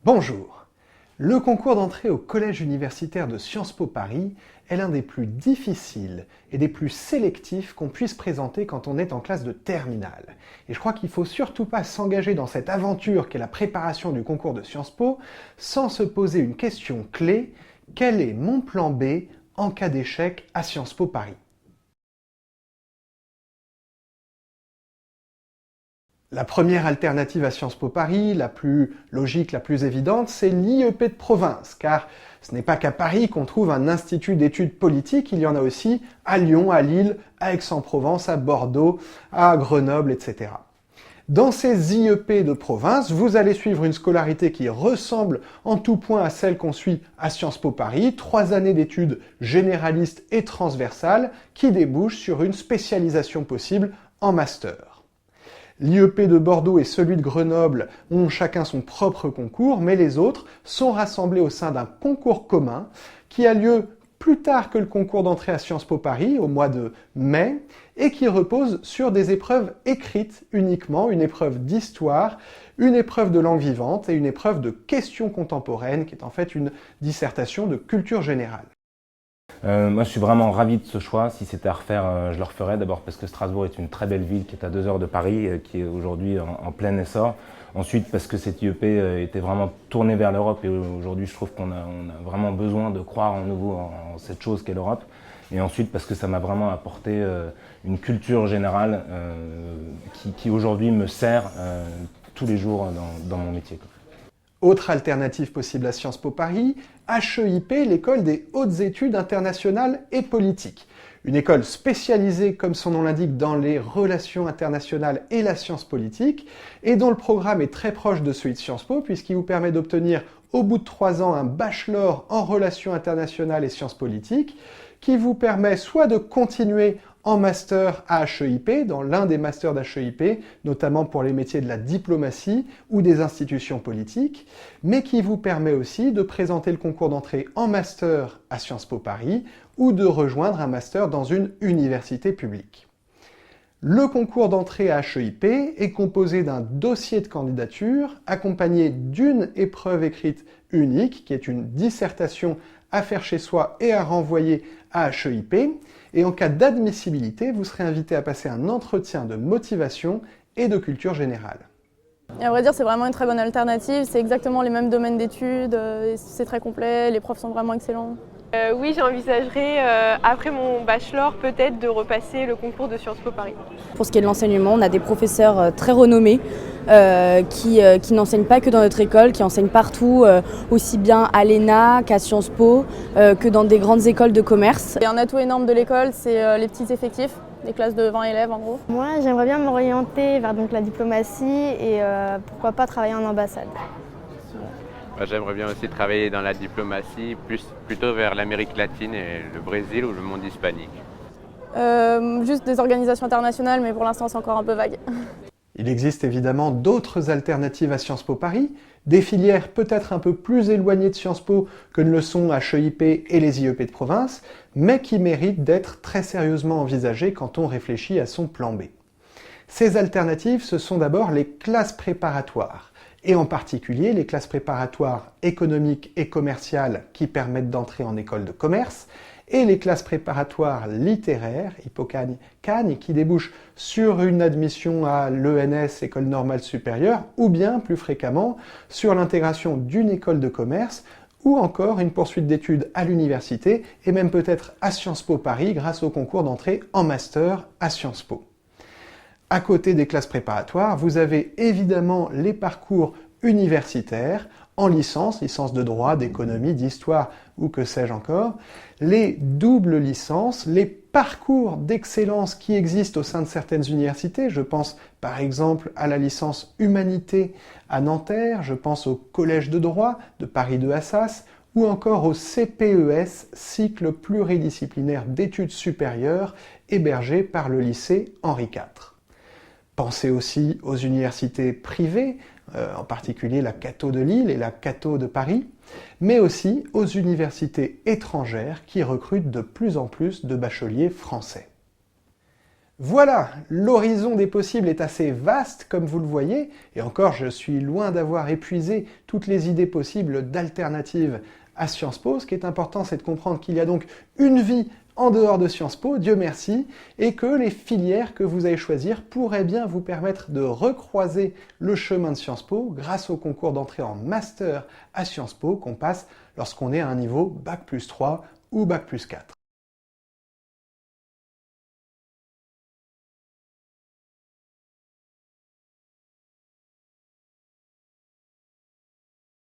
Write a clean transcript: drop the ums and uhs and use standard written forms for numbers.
Bonjour. Le concours d'entrée au collège universitaire de Sciences Po Paris est l'un des plus difficiles et des plus sélectifs qu'on puisse présenter quand on est en classe de terminale. Et je crois qu'il ne faut surtout pas s'engager dans cette aventure qu'est la préparation du concours de Sciences Po sans se poser une question clé: quel est mon plan B en cas d'échec à Sciences Po Paris ? La première alternative à Sciences Po Paris, la plus logique, la plus évidente, c'est l'IEP de province, car ce n'est pas qu'à Paris qu'on trouve un institut d'études politiques, il y en a aussi à Lyon, à Lille, à Aix-en-Provence, à Bordeaux, à Grenoble, etc. Dans ces IEP de province, vous allez suivre une scolarité qui ressemble en tout point à celle qu'on suit à Sciences Po Paris, 3 années d'études généralistes et transversales qui débouchent sur une spécialisation possible en master. L'IEP de Bordeaux et celui de Grenoble ont chacun son propre concours, mais les autres sont rassemblés au sein d'un concours commun qui a lieu plus tard que le concours d'entrée à Sciences Po Paris, au mois de mai, et qui repose sur des épreuves écrites uniquement, une épreuve d'histoire, une épreuve de langue vivante et une épreuve de questions contemporaines, qui est en fait une dissertation de culture générale. Moi, je suis vraiment ravi de ce choix. Si c'était à refaire, je le referais. D'abord parce que Strasbourg est une très belle ville qui est à 2 heures de Paris, qui est aujourd'hui en plein essor. Ensuite, parce que cette IEP était vraiment tournée vers l'Europe et aujourd'hui, je trouve qu'on a vraiment besoin de croire en nouveau en cette chose qu'est l'Europe. Et ensuite, parce que ça m'a vraiment apporté une culture générale qui aujourd'hui me sert tous les jours dans mon métier. Autre alternative possible à Sciences Po Paris, HEIP, l'école des hautes études internationales et politiques. Une école spécialisée, comme son nom l'indique, dans les relations internationales et la science politique, et dont le programme est très proche de celui de Sciences Po, puisqu'il vous permet d'obtenir au bout de 3 ans un bachelor en relations internationales et sciences politiques, qui vous permet soit de continuer en master à HEIP, dans l'un des masters d'HEIP, notamment pour les métiers de la diplomatie ou des institutions politiques, mais qui vous permet aussi de présenter le concours d'entrée en master à Sciences Po Paris ou de rejoindre un master dans une université publique. Le concours d'entrée à HEIP est composé d'un dossier de candidature accompagné d'une épreuve écrite unique, qui est une dissertation à faire chez soi et à renvoyer à HEIP. Et en cas d'admissibilité, vous serez invité à passer un entretien de motivation et de culture générale. Et à vrai dire, c'est vraiment une très bonne alternative. C'est exactement les mêmes domaines d'études, c'est très complet, les profs sont vraiment excellents. Oui, j'envisagerais, après mon bachelor, peut-être de repasser le concours de Sciences Po Paris. Pour ce qui est de l'enseignement, on a des professeurs très renommés qui n'enseignent pas que dans notre école, qui enseignent partout, aussi bien à l'ENA qu'à Sciences Po, que dans des grandes écoles de commerce. Et un atout énorme de l'école, c'est les petits effectifs, des classes de 20 élèves en gros. Moi, j'aimerais bien m'orienter vers la diplomatie et pourquoi pas travailler en ambassade. J'aimerais bien aussi travailler dans la diplomatie, plutôt vers l'Amérique latine et le Brésil ou le monde hispanique. Juste des organisations internationales, mais pour l'instant c'est encore un peu vague. Il existe évidemment d'autres alternatives à Sciences Po Paris, des filières peut-être un peu plus éloignées de Sciences Po que ne le sont HEIP et les IEP de province, mais qui méritent d'être très sérieusement envisagées quand on réfléchit à son plan B. Ces alternatives, ce sont d'abord les classes préparatoires, et en particulier les classes préparatoires économiques et commerciales qui permettent d'entrer en école de commerce, et les classes préparatoires littéraires, Hippocagne, Cagne, qui débouchent sur une admission à l'ENS, École Normale Supérieure, ou bien, plus fréquemment, sur l'intégration d'une école de commerce, ou encore une poursuite d'études à l'université, et même peut-être à Sciences Po Paris grâce au concours d'entrée en master à Sciences Po. À côté des classes préparatoires, vous avez évidemment les parcours universitaires, en licence de droit, d'économie, d'histoire ou que sais-je encore, les doubles licences, les parcours d'excellence qui existent au sein de certaines universités. Je pense par exemple à la licence Humanité à Nanterre, je pense au Collège de droit de Paris 2 Assas, ou encore au CPES, cycle pluridisciplinaire d'études supérieures, hébergé par le lycée Henri IV. Pensez aussi aux universités privées, en particulier la Cato de Lille et la Cato de Paris, mais aussi aux universités étrangères qui recrutent de plus en plus de bacheliers français. Voilà, l'horizon des possibles est assez vaste comme vous le voyez, et encore je suis loin d'avoir épuisé toutes les idées possibles d'alternatives à Sciences Po. Ce qui est important, c'est de comprendre qu'il y a donc une vie en dehors de Sciences Po, Dieu merci, et que les filières que vous allez choisir pourraient bien vous permettre de recroiser le chemin de Sciences Po grâce au concours d'entrée en master à Sciences Po qu'on passe lorsqu'on est à un niveau Bac+3 ou Bac+4.